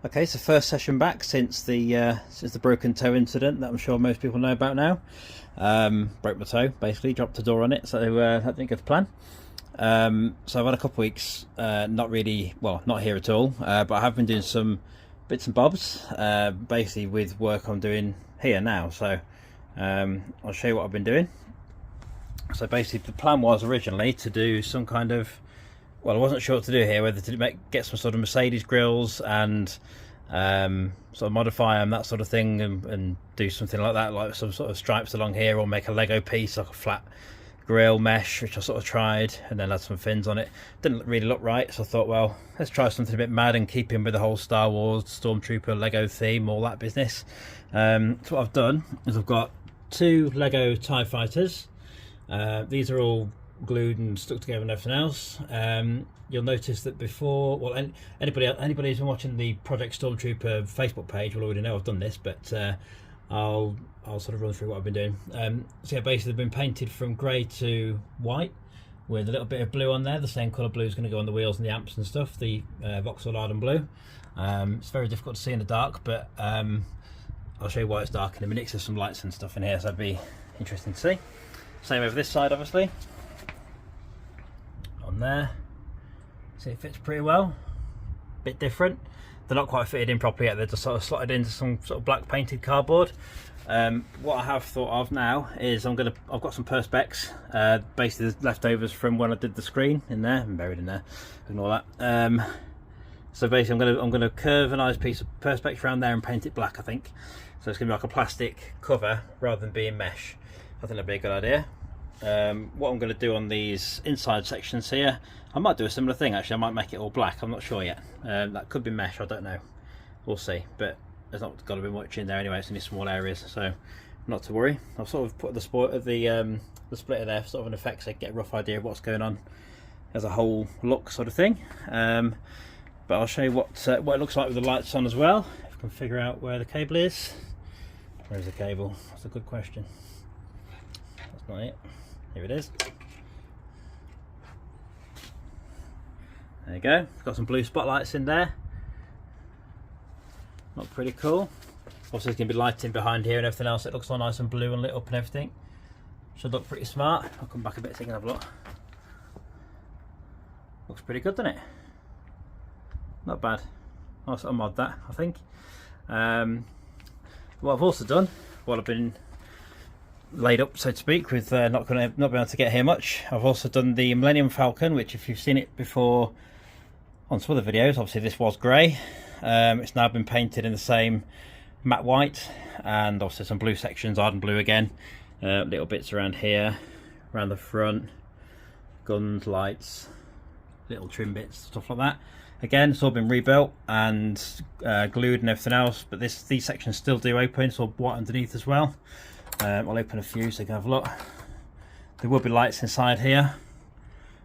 Okay, so first session back since the broken toe incident that I'm sure most people know about now. Broke my toe, basically, dropped a door on it, so that didn't go to plan. So I've had a couple of weeks, not really, well, not here at all, but I have been doing some bits and bobs, basically with work I'm doing here now. So I'll show you what I've been doing. So basically the plan was originally to do some kind of, well, I wasn't sure what to do here, whether to get some sort of Mercedes grills and sort of modify them, that sort of thing, and do something like that, like some sort of stripes along here, or make a Lego piece, like a flat grill mesh, which I sort of tried, and then add some fins on it. Didn't really look right, so I thought, well, let's try something a bit mad and keep in with the whole Star Wars, Stormtrooper, Lego theme, all that business. So what I've done is I've got two Lego TIE Fighters. These are all glued and stuck together and everything else. You'll notice that before, well, anybody who's been watching the Project Stormtrooper Facebook page will already know I've done this, but I'll sort of run through what I've been doing. So yeah, basically they've been painted from grey to white with a little bit of blue on there. The same colour blue is going to go on the wheels and the amps and stuff, the Vauxhall Arden blue. It's very difficult to see in the dark, but I'll show you why it's dark in a minute, 'cause there's some lights and stuff in here, so it'd be interesting to see. Same over this side, obviously. On there, see, it fits pretty well. Bit different. They're not quite fitted in properly yet. They're just sort of slotted into some sort of black painted cardboard. What I have thought of now is I've got some perspex, basically the leftovers from when I did the screen in there, and buried in there. Ignore that. So basically, I'm gonna curve a nice piece of perspex around there and paint it black, I think. So it's gonna be like a plastic cover rather than being mesh. I think that'd be a good idea. What I'm going to do on these inside sections here, I might do a similar thing actually. I might make it all black, I'm not sure yet. That could be mesh, I don't know, we'll see, but there's not got to be much in there anyway. It's only small areas, so not to worry. I've sort of put the splitter there for sort of an effect, so I get a rough idea of what's going on as a whole look sort of thing. But I'll show you what it looks like with the lights on as well, if I can figure out where the cable is. Where's the cable? That's a good question. That's not it. Here it is. There you go. Got some blue spotlights in there. Look pretty cool. Also, there's going to be lighting behind here and everything else. It looks all nice and blue and lit up and everything. Should look pretty smart. I'll come back a bit so you can have a look. Looks pretty good, doesn't it? Not bad. I'll sort of mod that, I think. What I've also done, what I've been laid up, so to speak, with not being able to get here much, I've also done the Millennium Falcon, which if you've seen it before on some other videos, obviously this was grey. It's now been painted in the same matte white, and obviously some blue sections, Arden blue again, little bits around here, around the front, guns, lights, little trim bits, stuff like that. Again, it's all been rebuilt and glued and everything else, but these sections still do open, so white underneath as well. I'll open a few so you can have a look. There will be lights inside here,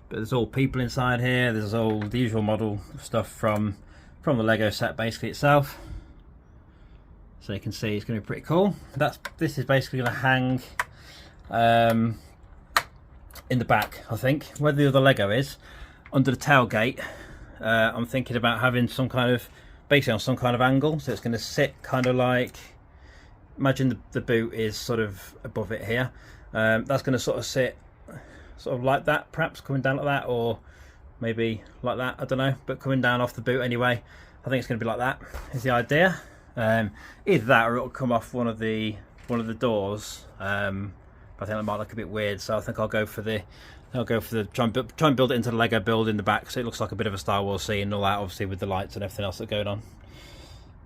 but there's all people inside here. There's all the usual model stuff from the Lego set basically itself. So you can see it's going to be pretty cool. This is basically going to hang in the back, I think. Where the other Lego is, under the tailgate, I'm thinking about having some kind of, basically on some kind of angle. So it's going to sit kind of like, imagine the boot is sort of above it here. That's going to sort of sit sort of like that, perhaps coming down like that, or maybe like that, I don't know, but coming down off the boot anyway. I think it's going to be like that is the idea. Either that or it'll come off one of the doors. But I think that might look a bit weird, so I think I'll go for the try and build it into the Lego build in the back, so it looks like a bit of a Star Wars scene and all that, obviously with the lights and everything else that's going on.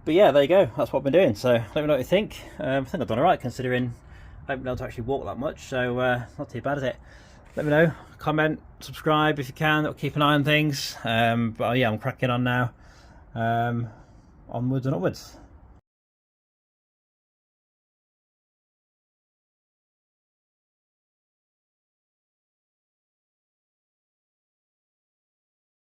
But yeah, there you go, that's what I've been doing. So let me know what you think. I think I've done alright, considering I haven't been able to actually walk that much, so not too bad, is it? Let me know, comment, subscribe if you can, keep an eye on things. But yeah, I'm cracking on now. Onwards and upwards.